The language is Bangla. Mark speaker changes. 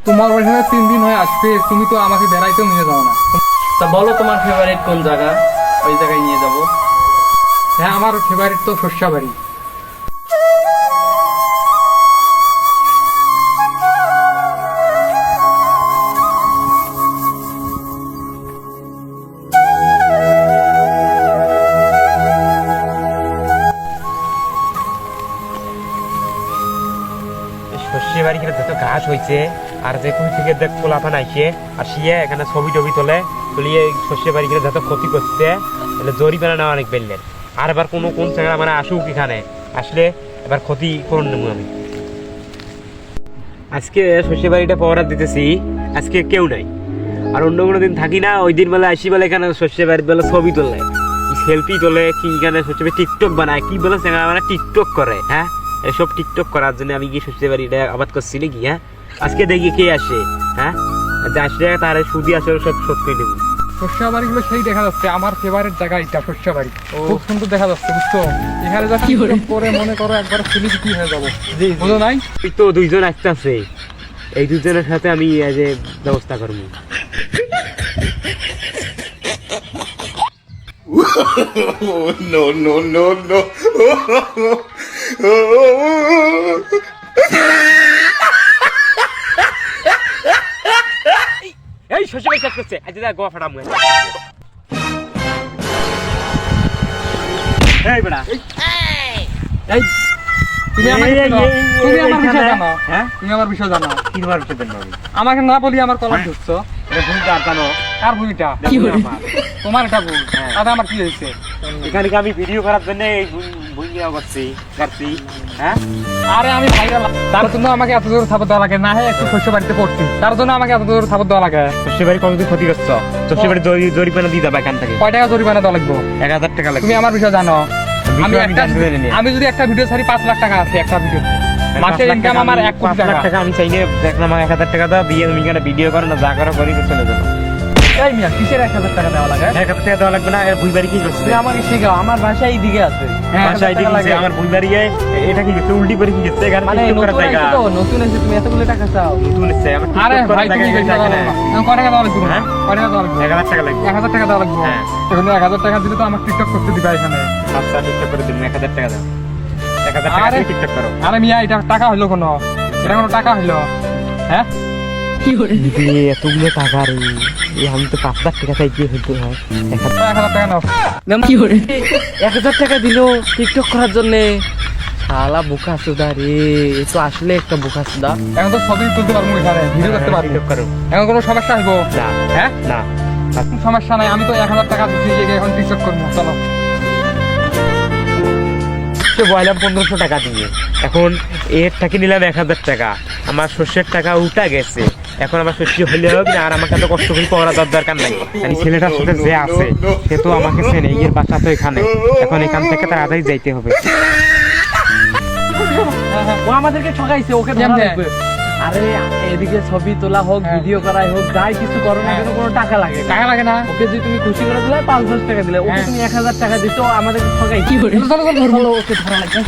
Speaker 1: তোমার ওইখানে 3 দিন হয়ে আসবে, তুমি তো আমাকে বেড়াইতেও নিয়ে যাও না।
Speaker 2: তা বলো তোমার ফেভারিট কোন জায়গা, ওই জায়গায় নিয়ে যাবো।
Speaker 1: হ্যাঁ, আমার ফেভারিট তো শস্যাবাড়ি।
Speaker 3: শস্য বাড়ি যত ঘাস হয়েছে আর যে কোন থেকে দেখ পোলাপান আইসে আসিয়ে এখানে ছবি টবি তুলিয়ে শস্য বাড়ি যত ক্ষতি করছে তাহলে জরিমানা নেওয়া অনেক বেললেন। আর এবার কোন জায়গা মানে আসুক এখানে আসলে এবার ক্ষতি করুন নেবো আমি। আজকে শস্য বাড়িটা পহরাত দিতেছি, আজকে কেউ নাই। আর অন্য কোনো দিন থাকি না, ওই দিন বেলা আসি বেলা এখানে শস্য বাড়ির বেলা ছবি তোলে, সেলফি তোলে, কি এখানে শস্য টিকটক বানায়, কি বলে মানে টিকটক করে। হ্যাঁ, এসব টিকটক করার জন্য আমি কি শস্য বাড়িটা আবাদ করছি নাকি? হ্যাঁ, আজকে দেখি কে আসে। হ্যাঁ, আসলে তার সুদি আসলে সব শোধ করে দেবো।
Speaker 1: শস্যাবাড়ি গুলো সেই দেখা যাচ্ছে, আমার ফেভারিট জায়গা এটা শস্যাবাড়ি। খুব সুন্দর দেখা যাচ্ছে, বুঝছো? এখানে যা করে মনে করো একবার ফুলি কি হয়ে যাবো, বুঝো নাই?
Speaker 3: তুই তো দুইজন আসতেছে, এই দুজনের সাথে আমি যে ব্যবস্থা করবো।
Speaker 4: No, no, no, no.
Speaker 3: এই শস্য বাড়ি কাজ করছে, আজ গোয়া ফাটাম। এই বেড়া,
Speaker 1: এই তুমি আমার বিষয় জানো?
Speaker 3: হ্যাঁ,
Speaker 1: তুমি আমার বিষয় জানো?
Speaker 3: কি তোমার বিষয় জানো?
Speaker 1: আমাকে না বলি আমার কলার ঢুকছো।
Speaker 3: জানো
Speaker 1: কার ভূমিটা? তোমার এটা ভুল। তাতে আমার কি হয়েছে?
Speaker 3: এখানে আমি ভিডিও করার জন্য ভূমিকা করছি। হ্যাঁ,
Speaker 1: আরে আমি ভাইরাল, তার জন্য আমাকে এত জোর থাপড় দেওয়া লাগে না? হ্যাঁ, একটু শস্য বাড়িতে পড়ছি, তার জন্য আমাকে এত জোর থাপড় দেওয়া লাগে।
Speaker 3: শস্য বাড়ি কতদিন ক্ষতি করছো? শস্য বাড়ি জরিমানা দিয়ে যাবে এখান থেকে।
Speaker 1: কয় টাকা জরিমানা দেওয়া লাগবে?
Speaker 3: 1000 টাকা লাগবে।
Speaker 1: তুমি আমার বিষয় জানো? আমি যদি একটা ভিডিও ছাড়ি 5 লাখ টাকা আছে একটা ভিডিও, মাসের ইনকাম আমার 1 কোটি টাকা।
Speaker 3: আমি চাইলে দেখলাম 1000 টাকা দাও, দিয়ে তুমি এখানে ভিডিও করো না, যা করো করি চলে যাবো।
Speaker 1: এই মিয়া, কিসের 1000 টাকা দেওয়া লাগে?
Speaker 3: 1000 টাকা দেওয়া লাগবে না। ভুই বাড়ি কি করছে?
Speaker 1: আমাকে শেখাও, আমার ভাষা এইদিকে আছে।
Speaker 3: বাসা এইদিকে আছে, আমার ভুই বাড়ি এটা কি করছে? উল্টি করে কি করছে? এখানে
Speaker 1: মানে
Speaker 3: টিকটক করার জায়গা।
Speaker 1: নতুন এসে তুমি এতগুলো টাকা চাও?
Speaker 3: নতুন এসে আমার
Speaker 1: আরে
Speaker 3: টিকটক
Speaker 1: ভাই,
Speaker 3: করার
Speaker 1: তুমি
Speaker 3: জায়গা
Speaker 1: কয় টাকা দেওয়া লাগবে?
Speaker 3: হ্যাঁ,
Speaker 1: কয় টাকা দেওয়া লাগবে?
Speaker 3: 1000 টাকা লাগবে।
Speaker 1: 1000 টাকা দেওয়া লাগবে।
Speaker 3: হ্যাঁ,
Speaker 1: এখন 1000 টাকা দিলে তো আমার টিকটক করতে দিবা এখানে।
Speaker 3: আচ্ছা, টিকটক করে দিন। 1000 টাকা দাও। 1000 টাকা দিয়ে টিকটক করো।
Speaker 1: আরে মিয়া, এটা টাকা হইলো কোনো? এটা কোনো টাকা হইলো? হ্যাঁ,
Speaker 3: এতগুলো টাকা রে, আমি তো 5 লাখ টাকা চাইতে হইতো।
Speaker 1: 1000 টাকা নাও।
Speaker 2: 1000 টাকা দিল টিকটক করার জন্য। শালা বোকা সুদা রে, এ তো আসলে একটা বোকা সুদা।
Speaker 1: এখন তো ছবি তুলতে পারবো এখানে, ভিডিও করতে পারবো।
Speaker 3: টিকটক করো।
Speaker 1: এখন কোনো সমস্যা হইব?
Speaker 3: না,
Speaker 1: হ্যাঁ,
Speaker 3: না,
Speaker 1: সমস্যা নাই। আমি তো 1000 টাকা দিচ্ছি, এখন টিকটক করবো। চলো।
Speaker 3: বয়লাম 1500 টাকা দিয়ে, এখন এর টাকা নিলাম 1000 টাকা। আমার শস্যের টাকা উঠা গেছে, এখন আমার শস্য হলে হোক না, আর আমাকে এত কষ্ট করে পড়া দরকার নাই। এই ছেলেটার সাথে যে আছে সে তো আমাকে চেনে, এর বাসা তো এখানে, এখন এখান থেকে তাড়াতাড়ি যাইতে হবে।
Speaker 2: ও আমাদেরকে ঠকাইছে, ওকে ধরা লাগবে। আরে এদিকে ছবি তোলা হোক, ভিডিও করাই হোক, যাই কিছু করো না কেন, কোনো টাকা লাগে?
Speaker 1: টাকা লাগে না?
Speaker 2: ওকে যদি তুমি খুশি করে দিলে 5-10 টাকা দিলে, ওকে তুমি 1000 টাকা দিছো, আমাদেরকে ঠকাইছে।
Speaker 1: চলো চলো, ধরবো।
Speaker 2: ওকে ধরা লাগবে।